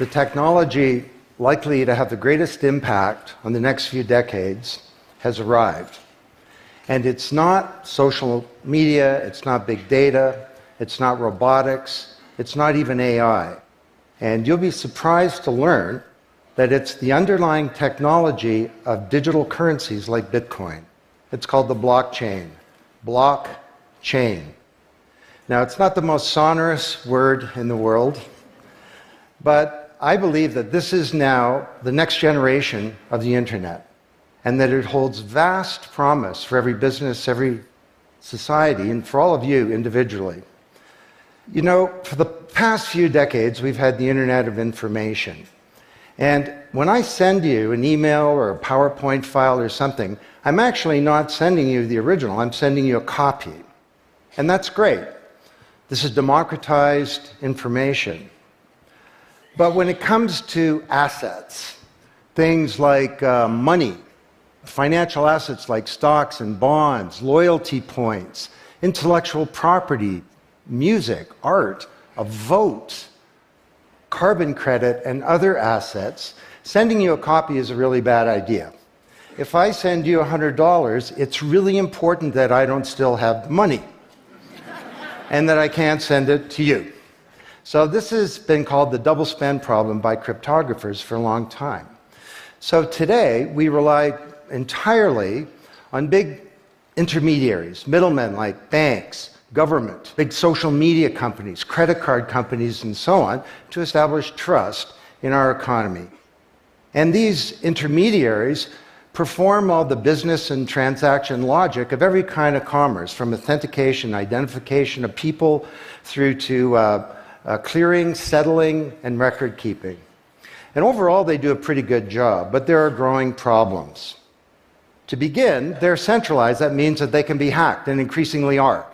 the technology likely to have the greatest impact on the next few decades has arrived. And it's not social media, it's not big data, it's not robotics, it's not even AI. And you'll be surprised to learn that it's the underlying technology of digital currencies like Bitcoin. It's called the blockchain. Blockchain. Now, it's not the most sonorous word in the world, but I believe that this is now the next generation of the internet, and that it holds vast promise for every business, every society, and for all of you individually. You know, for the past few decades, we've had the Internet of Information. And when I send you an email or a PowerPoint file or something, I'm actually not sending you the original, I'm sending you a copy. And that's great. This is democratized information. But when it comes to assets, things like money, financial assets like stocks and bonds, loyalty points, intellectual property, music, art, a vote, carbon credit, and other assets, sending you a copy is a really bad idea. If I send you $100, it's really important that I don't still have money and that I can't send it to you. So this has been called the double spend problem by cryptographers for a long time. So today, we rely entirely on big intermediaries, middlemen like banks, government, big social media companies, credit card companies, and so on, to establish trust in our economy. And these intermediaries perform all the business and transaction logic of every kind of commerce, from authentication, identification of people, through to clearing, settling, and record keeping. And overall, they do a pretty good job, but there are growing problems. To begin, they're centralized. That means that they can be hacked, and increasingly are.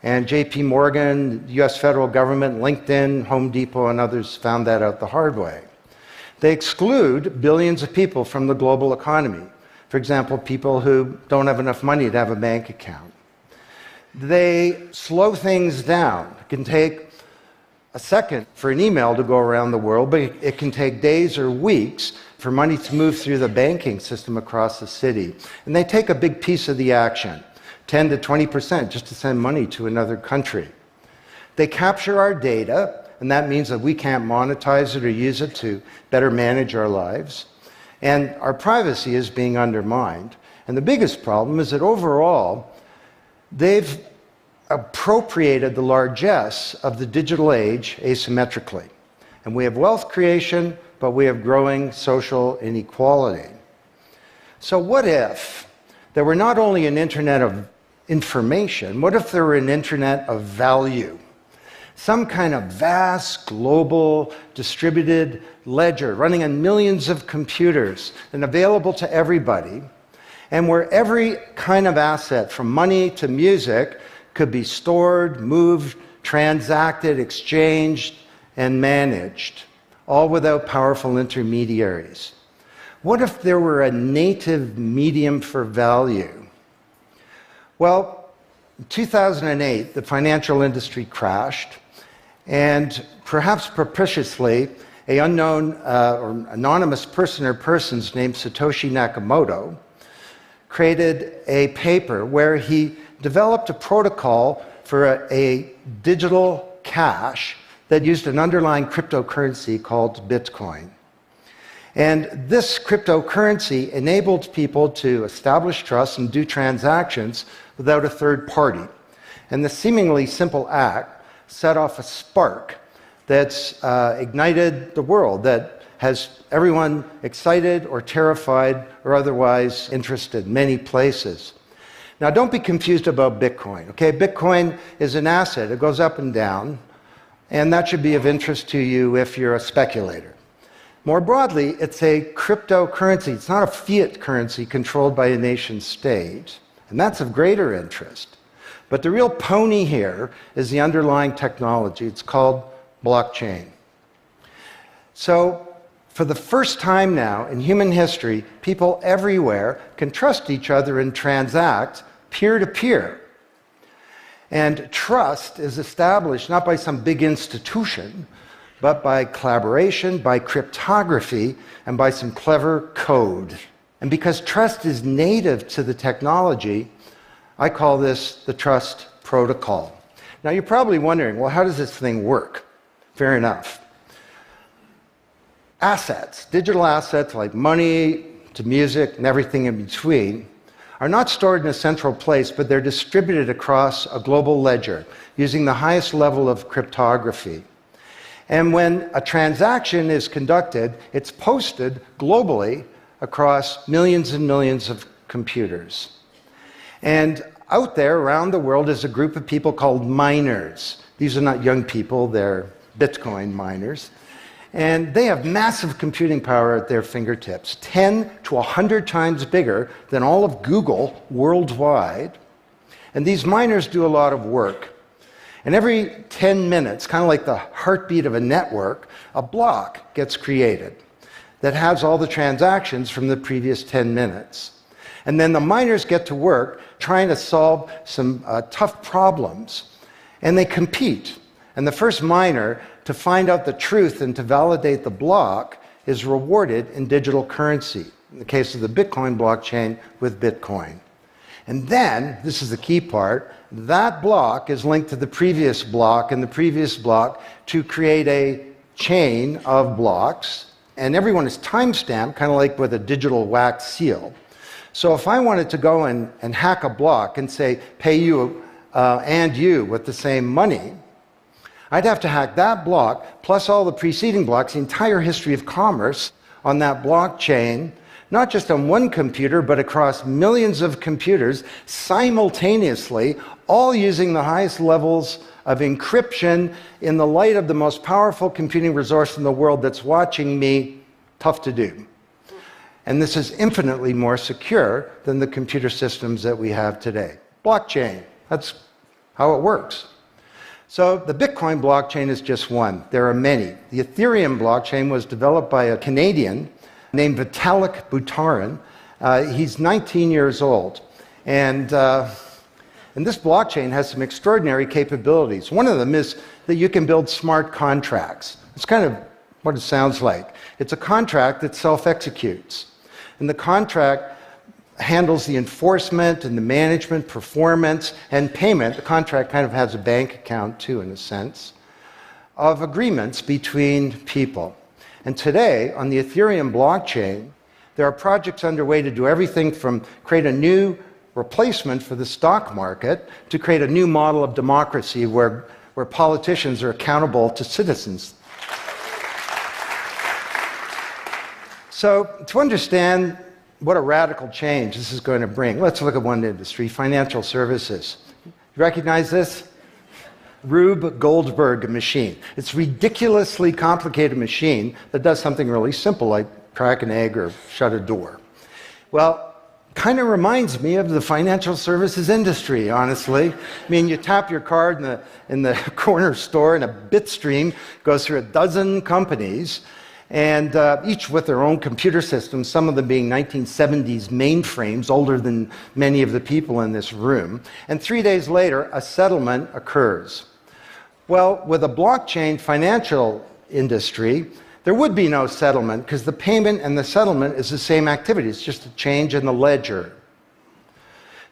And JP Morgan, the US federal government, LinkedIn, Home Depot, and others found that out the hard way. They exclude billions of people from the global economy. For example, people who don't have enough money to have a bank account. They slow things down. It can take a second for an email to go around the world, but it can take days or weeks for money to move through the banking system across the city. And they take a big piece of the action, 10 to 20%, just to send money to another country. They capture our data, and that means that we can't monetize it or use it to better manage our lives. And our privacy is being undermined. And the biggest problem is that overall, they've appropriated the largesse of the digital age asymmetrically. And we have wealth creation, but we have growing social inequality. So what if there were not only an internet of information, what if there were an internet of value? Some kind of vast, global, distributed ledger running on millions of computers and available to everybody, and where every kind of asset, from money to music, could be stored, moved, transacted, exchanged, and managed, all without powerful intermediaries. What if there were a native medium for value? Well, in 2008, the financial industry crashed, and perhaps propitiously, an unknown or anonymous person or persons named Satoshi Nakamoto created a paper where he developed a protocol for a digital cash that used an underlying cryptocurrency called Bitcoin. And this cryptocurrency enabled people to establish trust and do transactions without a third party. And the seemingly simple act set off a spark that's ignited the world, that has everyone excited or terrified or otherwise interested in many places. Now, don't be confused about Bitcoin, okay? Bitcoin is an asset. It goes up and down, and that should be of interest to you if you're a speculator. More broadly, it's a cryptocurrency. It's not a fiat currency controlled by a nation state, and that's of greater interest. But the real pony here is the underlying technology. It's called blockchain. So, for the first time now in human history, people everywhere can trust each other and transact peer-to-peer. And trust is established not by some big institution, but by collaboration, by cryptography, and by some clever code. And because trust is native to the technology, I call this the trust protocol. Now you're probably wondering, well, how does this thing work? Fair enough. Assets, digital assets like money to music and everything in between, are not stored in a central place, but they're distributed across a global ledger using the highest level of cryptography. And when a transaction is conducted, it's posted globally across millions and millions of computers. And out there around the world is a group of people called miners. These are not young people, they're Bitcoin miners. And they have massive computing power at their fingertips, 10 to 100 times bigger than all of Google worldwide. And these miners do a lot of work. And every 10 minutes, kind of like the heartbeat of a network, a block gets created that has all the transactions from the previous 10 minutes. And then the miners get to work trying to solve some tough problems. And they compete. And the first miner to find out the truth and to validate the block is rewarded in digital currency, in the case of the Bitcoin blockchain with Bitcoin. And then, this is the key part, that block is linked to the previous block and the previous block to create a chain of blocks, and everyone is timestamped, kind of like with a digital wax seal. So if I wanted to go and hack a block and say, pay you and you with the same money, I'd have to hack that block, plus all the preceding blocks, the entire history of commerce on that blockchain, not just on one computer, but across millions of computers simultaneously, all using the highest levels of encryption in the light of the most powerful computing resource in the world that's watching me. Tough to do. And this is infinitely more secure than the computer systems that we have today. Blockchain, that's how it works. So the Bitcoin blockchain is just one. There are many. The Ethereum blockchain was developed by a Canadian named Vitalik Buterin. He's 19 years old. And this blockchain has some extraordinary capabilities. One of them is that you can build smart contracts. It's kind of what it sounds like. It's a contract that self-executes. And the contract handles the enforcement and the management, performance, and payment. The contract kind of has a bank account too, in a sense, of agreements between people. And today, on the Ethereum blockchain, there are projects underway to do everything from create a new replacement for the stock market to create a new model of democracy where politicians are accountable to citizens. So to understand what a radical change this is going to bring, let's look at one industry, financial services. You recognize this? Rube Goldberg machine. It's a ridiculously complicated machine that does something really simple, like crack an egg or shut a door. Well, kind of reminds me of the financial services industry, honestly. I mean, you tap your card in the corner store and a bit stream goes through a dozen companies, and each with their own computer systems, some of them being 1970s mainframes, older than many of the people in this room. And 3 days later, a settlement occurs. Well, with a blockchain financial industry, there would be no settlement because the payment and the settlement is the same activity. It's just a change in the ledger.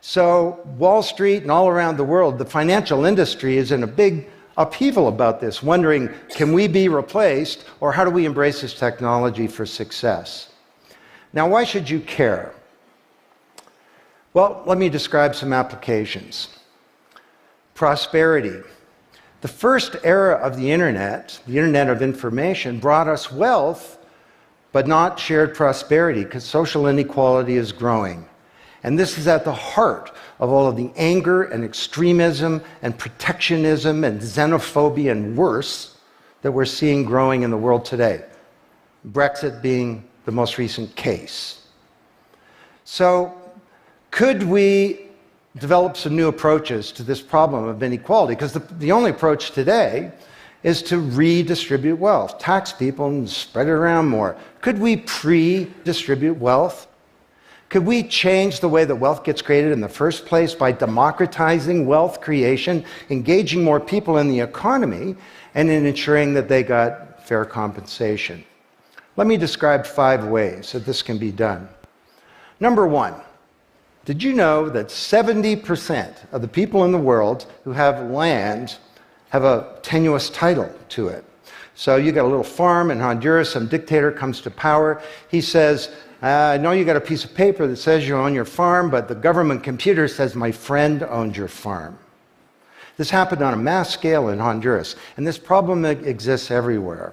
So Wall Street and all around the world, the financial industry is in a big upheaval about this, wondering, can we be replaced, or how do we embrace this technology for success? Now, why should you care? Well, let me describe some applications. Prosperity. The first era of the Internet of information, brought us wealth, but not shared prosperity, because social inequality is growing. And this is at the heart of all of the anger and extremism and protectionism and xenophobia and worse that we're seeing growing in the world today. Brexit being the most recent case. So, could we develop some new approaches to this problem of inequality? Because the only approach today is to redistribute wealth, tax people and spread it around more. Could we pre-distribute wealth? Could we change the way that wealth gets created in the first place by democratizing wealth creation, engaging more people in the economy, and in ensuring that they got fair compensation. Let me describe 5 ways that this can be done. Number 1, did you know that 70% of the people in the world who have land have a tenuous title to it? So you got a little farm in Honduras, some dictator comes to power. He says, I know you got a piece of paper that says you own your farm, but the government computer says my friend owns your farm. This happened on a mass scale in Honduras, and this problem exists everywhere.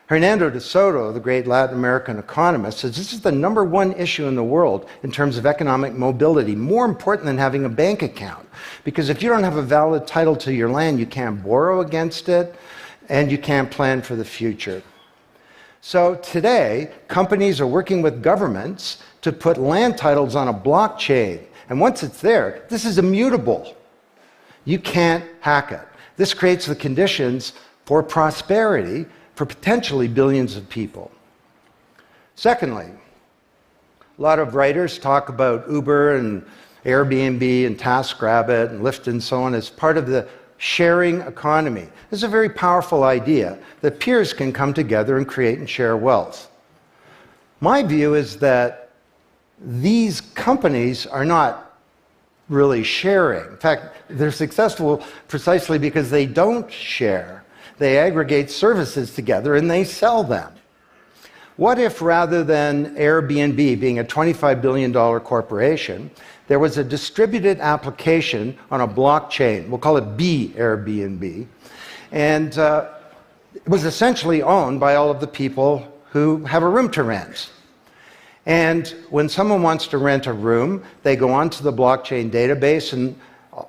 Hernando de Soto, the great Latin American economist, says this is the number 1 issue in the world in terms of economic mobility, more important than having a bank account. Because if you don't have a valid title to your land, you can't borrow against it, and you can't plan for the future. So today, companies are working with governments to put land titles on a blockchain. And once it's there, this is immutable. You can't hack it. This creates the conditions for prosperity for potentially billions of people. Secondly, a lot of writers talk about Uber and Airbnb and TaskRabbit and Lyft and so on as part of the sharing economy. This is a very powerful idea that peers can come together and create and share wealth. My view is that these companies are not really sharing. In fact, they're successful precisely because they don't share. They aggregate services together and they sell them. What if rather than Airbnb being a $25 billion corporation, there was a distributed application on a blockchain, we'll call it B Airbnb, and it was essentially owned by all of the people who have a room to rent. And when someone wants to rent a room, they go onto the blockchain database and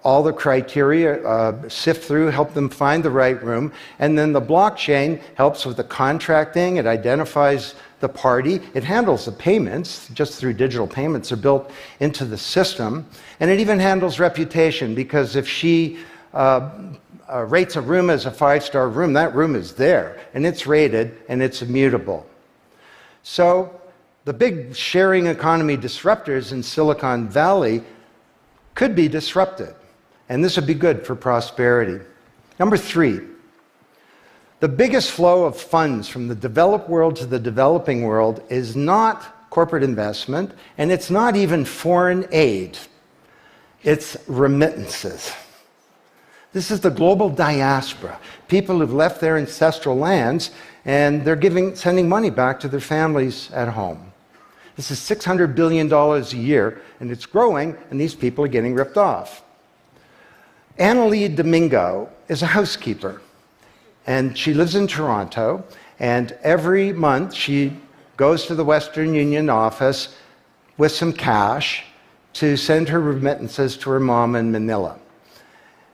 all the criteria sift through, help them find the right room, and then the blockchain helps with the contracting, it identifies the party, it handles the payments, just through digital payments are built into the system, and it even handles reputation, because if she rates a room as a 5-star room, that room is there, and it's rated, and it's immutable. So the big sharing economy disruptors in Silicon Valley could be disrupted, and this would be good for prosperity. Number 3, the biggest flow of funds from the developed world to the developing world is not corporate investment, and it's not even foreign aid. It's remittances. This is the global diaspora, people who've left their ancestral lands, and they're sending money back to their families at home. This is $600 billion a year, and it's growing, and these people are getting ripped off. Annalie Domingo is a housekeeper, and she lives in Toronto, and every month she goes to the Western Union office with some cash to send her remittances to her mom in Manila.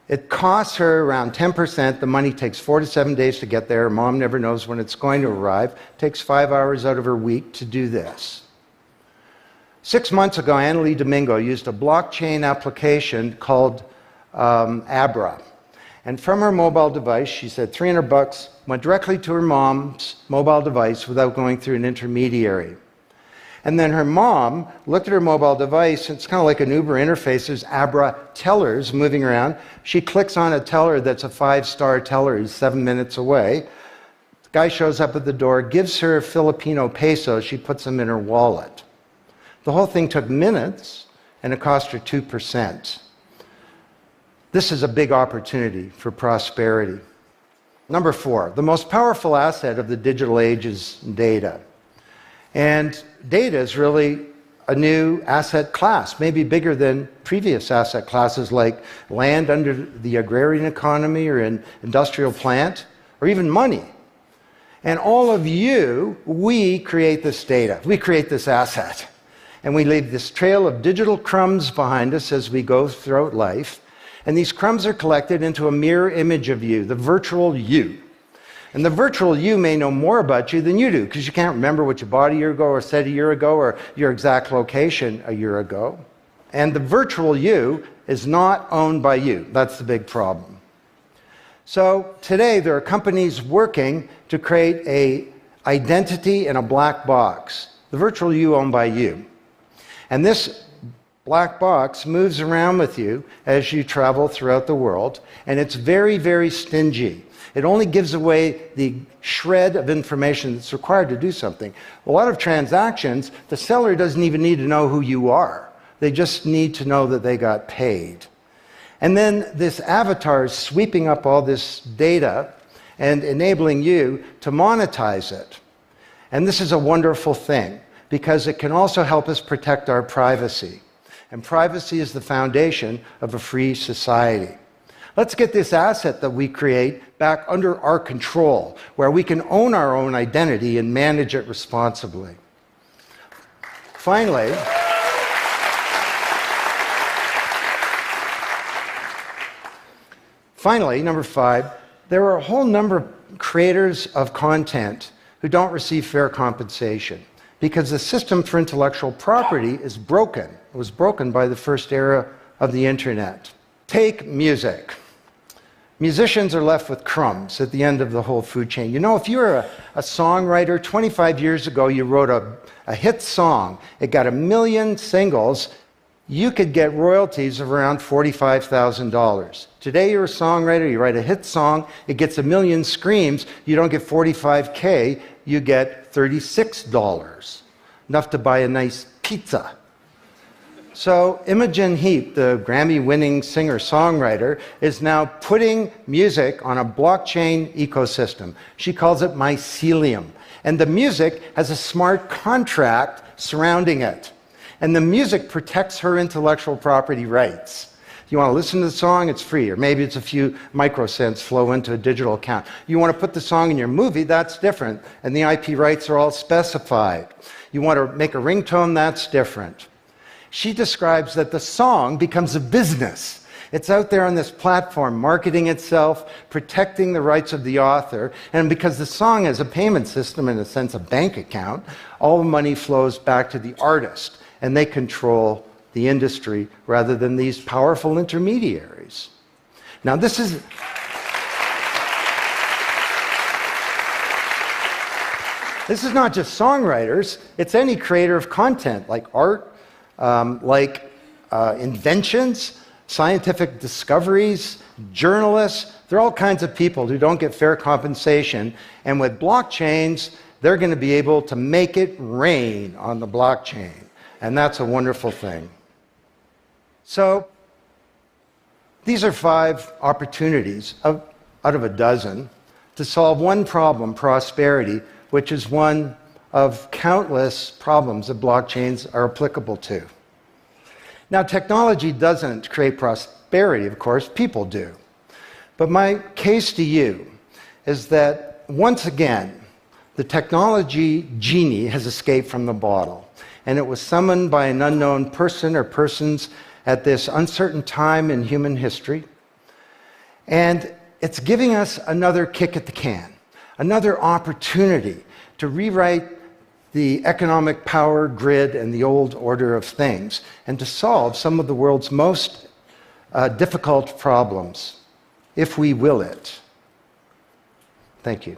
It costs her around 10%. The money takes 4 to 7 days to get there. Her mom never knows when it's going to arrive. It takes 5 hours out of her week to do this. 6 months ago, Annalie Domingo used a blockchain application called Abra. And from her mobile device, she said $300 went directly to her mom's mobile device without going through an intermediary. And then her mom looked at her mobile device, and it's kind of like an Uber interface. There's Abra tellers moving around. She clicks on a teller that's a 5-star teller. He's 7 minutes away. The guy shows up at the door, gives her Filipino pesos. She puts them in her wallet. The whole thing took minutes, and it cost her 2%. This is a big opportunity for prosperity. Number 4, the most powerful asset of the digital age is data. And data is really a new asset class, maybe bigger than previous asset classes like land under the agrarian economy or an industrial plant, or even money. And all of you, we create this data. We create this asset. And we leave this trail of digital crumbs behind us as we go throughout life. And these crumbs are collected into a mirror image of you, the virtual you. And the virtual you may know more about you than you do, because you can't remember what you bought a year ago or said a year ago or your exact location a year ago. And the virtual you is not owned by you. That's the big problem. So today there are companies working to create an identity in a black box. The virtual you owned by you. And this black box moves around with you as you travel throughout the world, and it's very, very stingy. It only gives away the shred of information that's required to do something. A lot of transactions, the seller doesn't even need to know who you are. They just need to know that they got paid. And then this avatar is sweeping up all this data and enabling you to monetize it. And this is a wonderful thing, because it can also help us protect our privacy. And privacy is the foundation of a free society. Let's get this asset that we create back under our control, where we can own our own identity and manage it responsibly. Finally, number 5, there are a whole number of creators of content who don't receive fair compensation because the system for intellectual property is broken. It was broken by the first era of the internet. Take music. Musicians are left with crumbs at the end of the whole food chain. You know, if you're a songwriter, 25 years ago you wrote a hit song, it got 1 million singles, you could get royalties of around $45,000. Today you're a songwriter, you write a hit song, it gets 1 million screams, you don't get $45K, you get $36. Enough to buy a nice pizza. So Imogen Heap, the Grammy-winning singer-songwriter, is now putting music on a blockchain ecosystem. She calls it mycelium. And the music has a smart contract surrounding it. And the music protects her intellectual property rights. You want to listen to the song, it's free, or maybe it's a few microcents flow into a digital account. You want to put the song in your movie, that's different, and the IP rights are all specified. You want to make a ringtone, that's different. She describes that the song becomes a business. It's out there on this platform, marketing itself, protecting the rights of the author, and because the song has a payment system, in a sense a bank account, all the money flows back to the artist, and they control the industry rather than these powerful intermediaries. Now this is not just songwriters, it's any creator of content, like art, inventions, scientific discoveries, journalists. There are all kinds of people who don't get fair compensation, and with blockchains, they're going to be able to make it rain on the blockchain. And that's a wonderful thing. So these are 5 opportunities out of a dozen to solve one problem, prosperity, which is one of countless problems that blockchains are applicable to. Now, technology doesn't create prosperity, of course, people do. But my case to you is that, once again, the technology genie has escaped from the bottle, and it was summoned by an unknown person or persons at this uncertain time in human history. And it's giving us another kick at the can, another opportunity to rewrite the economic power grid and the old order of things, and to solve some of the world's most difficult problems, if we will it. Thank you.